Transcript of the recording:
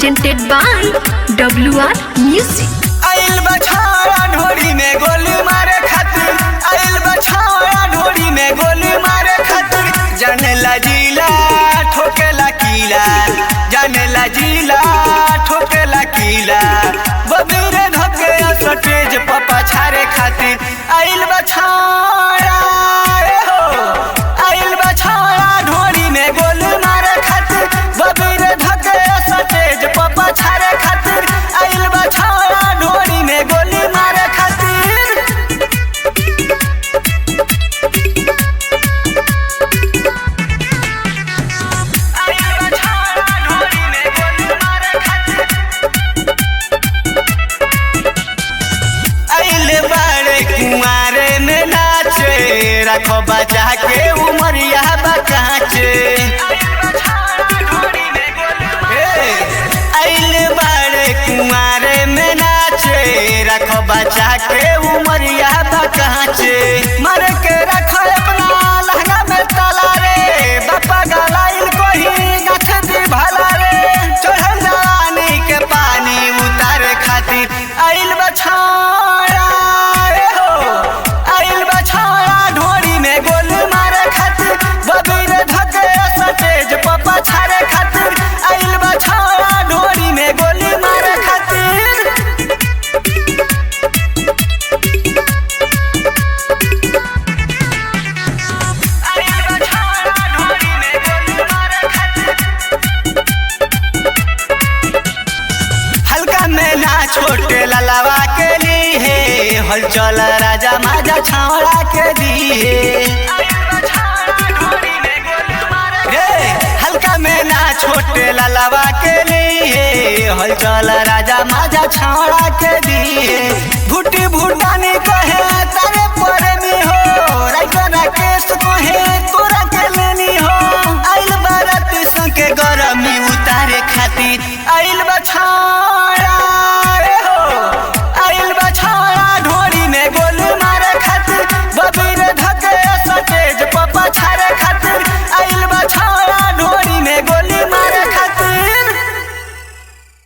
presented by WR Music. आइल बछाड़ा ढोरी में गोली मारे खातिर, आइल बछाड़ा ढोरी में गोली मारे खातिर, जाने ला जिला ठोकेला कीला, जाने ला जिला ठोकेला कीला, बबीरे धके स्टेज पपा छारे खातिर, आइल बछाड़ा हो, आइल बछाड़ा ढोरी में गोली मारे खातिर, बबीरे धके स्टेज पपा छारे खातिर, आइल बछाड़ा ढोरी में गोली मारे खातिर। आइल बछाड़ा ढोरी में गोली मारे खातिर, आइल बाड़े कुंवारे में नाचे, रखो बचा के उमरिया बकाचे, आइल बाड़े कुंवारे में नाचे, रखो बचा के उमरिया बकाचे, मर के रखो अपना लहंगा में ताला रे, बापा गलाइल कोही गछ दी भला रे, चढ़ल जवानी के पानी उतारे खातिर, आइल बछाड़ा हो, आइल बछाड़ा ढोरी में गोली मारे खातिर, बबीरे धके स्टेज पपा छारे खातिर, आइल बछाड़ा ढोरी में गोली मारे खातिर। आइल बछाड़ा ढोरी में गोली मारे खातिर, हल्का में ना छोटे ललवा के लिए, हलचल राजा माजा छावड़ा के दिए, हल्का में ना छोटे ललवा के लिए, हलचल राजा माजा छावड़ा के दिए, भूटी भूटानी कहे तारे